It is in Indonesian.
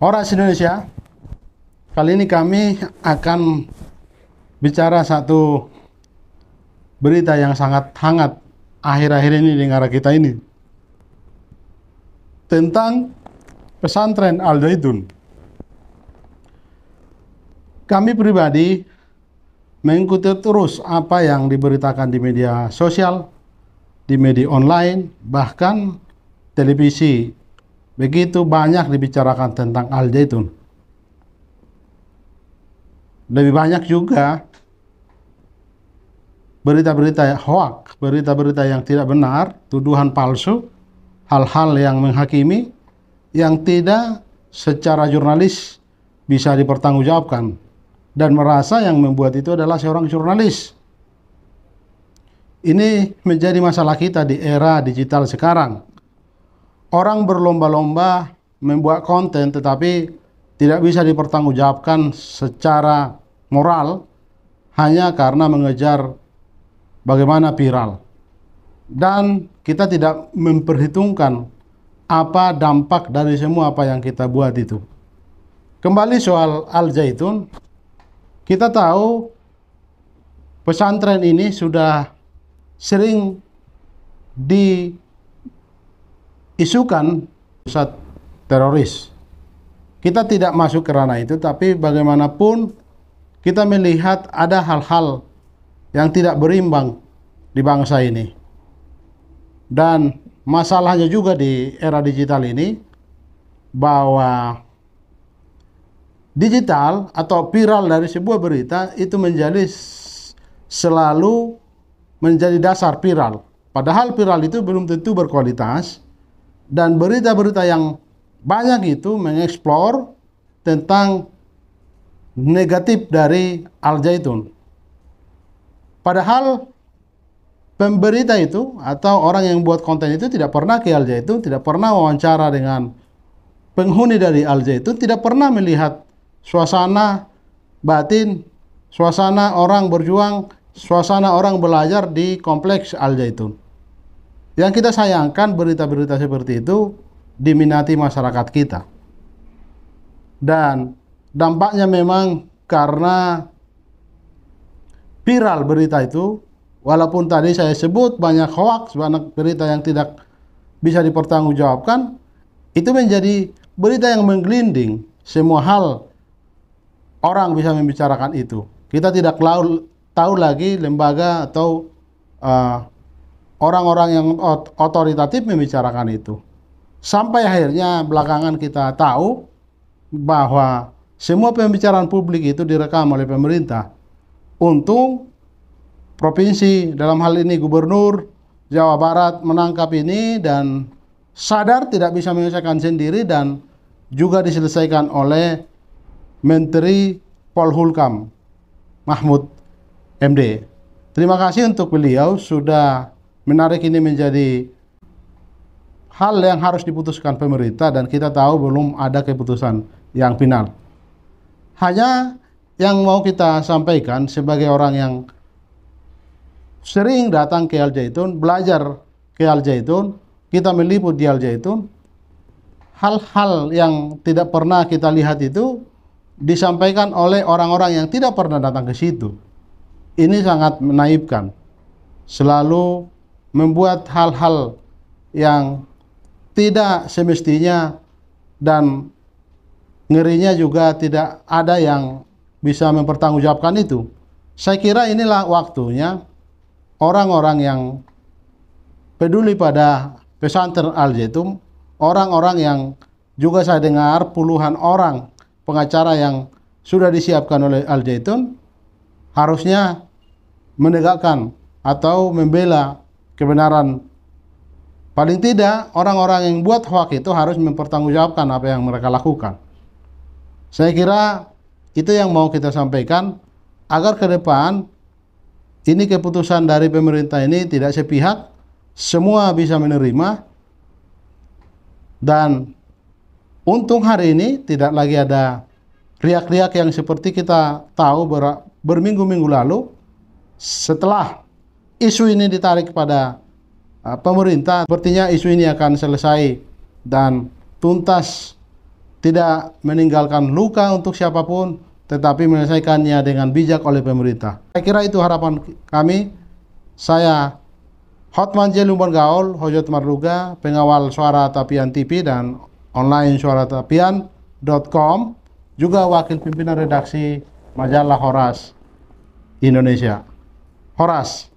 Horas Indonesia, kali ini kami akan bicara satu berita yang sangat hangat akhir-akhir ini di negara kita ini tentang pesantren Al Zaitun. Kami pribadi mengikuti terus apa yang diberitakan di media sosial, di media online, bahkan televisi. Begitu banyak dibicarakan tentang Al Zaitun. Lebih banyak juga berita-berita hoak, berita-berita yang tidak benar, tuduhan palsu, hal-hal yang menghakimi, yang tidak secara jurnalis bisa dipertanggungjawabkan, dan merasa yang membuat itu adalah seorang jurnalis. Ini menjadi masalah kita di era digital sekarang. Orang berlomba-lomba membuat konten tetapi tidak bisa dipertanggungjawabkan secara moral hanya karena mengejar bagaimana viral. Dan kita tidak memperhitungkan apa dampak dari semua apa yang kita buat itu. Kembali soal Al Zaitun, kita tahu pesantren ini sudah sering diisukan pusat teroris. Kita tidak masuk ke ranah itu, tapi bagaimanapun kita melihat ada hal-hal yang tidak berimbang di bangsa ini. Dan masalahnya juga di era digital ini, bahwa digital atau viral dari sebuah berita itu selalu menjadi dasar viral. Padahal viral itu belum tentu berkualitas, dan berita-berita yang banyak itu mengeksplor tentang negatif dari Al Zaitun. Padahal pemberita itu atau orang yang buat konten itu tidak pernah ke Al Zaitun, tidak pernah wawancara dengan penghuni dari Al Zaitun, tidak pernah melihat suasana batin, suasana orang berjuang, suasana orang belajar di kompleks Al Zaitun. Yang kita sayangkan berita-berita seperti itu diminati masyarakat kita. Dan dampaknya memang karena viral berita itu, walaupun tadi saya sebut banyak hoaks, banyak berita yang tidak bisa dipertanggungjawabkan, itu menjadi berita yang menggelinding. Semua hal orang bisa membicarakan itu. Kita tidak tahu lagi lembaga atau orang-orang yang otoritatif membicarakan itu. Sampai akhirnya belakangan kita tahu bahwa semua pembicaraan publik itu direkam oleh pemerintah. Untung provinsi, dalam hal ini Gubernur Jawa Barat, menangkap ini dan sadar tidak bisa menyelesaikan sendiri, dan juga diselesaikan oleh Menteri Polhukam Mahfud MD. Terima kasih untuk beliau sudah menarik ini menjadi hal yang harus diputuskan pemerintah, dan kita tahu belum ada keputusan yang final. Hanya yang mau kita sampaikan sebagai orang yang sering datang ke Al Zaitun, belajar ke Al Zaitun, kita meliput di Al Zaitun, hal-hal yang tidak pernah kita lihat itu disampaikan oleh orang-orang yang tidak pernah datang ke situ. Ini sangat menaibkan. Selalu membuat hal-hal yang tidak semestinya, dan ngerinya juga tidak ada yang bisa mempertanggungjawabkan itu. Saya kira inilah waktunya orang-orang yang peduli pada pesantren Al Zaitun, orang-orang yang juga saya dengar puluhan orang pengacara yang sudah disiapkan oleh Al Zaitun, harusnya menegakkan atau membela kebenaran. Paling tidak orang-orang yang buat hoak itu harus mempertanggungjawabkan apa yang mereka lakukan. Saya kira itu yang mau kita sampaikan, agar ke depan ini keputusan dari pemerintah ini tidak sepihak, semua bisa menerima. Dan untung hari ini tidak lagi ada riak-riak yang seperti kita tahu berminggu-minggu lalu. Setelah isu ini ditarik pada pemerintah, sepertinya isu ini akan selesai dan tuntas tidak meninggalkan luka untuk siapapun, tetapi menyelesaikannya dengan bijak oleh pemerintah. Saya kira itu harapan kami. Saya Hotman J. Lumbon Gaul, Hojot Marluga, pengawal Suara Tapian TV dan online suaratapian.com, juga wakil pimpinan redaksi majalah Horas Indonesia. Horas.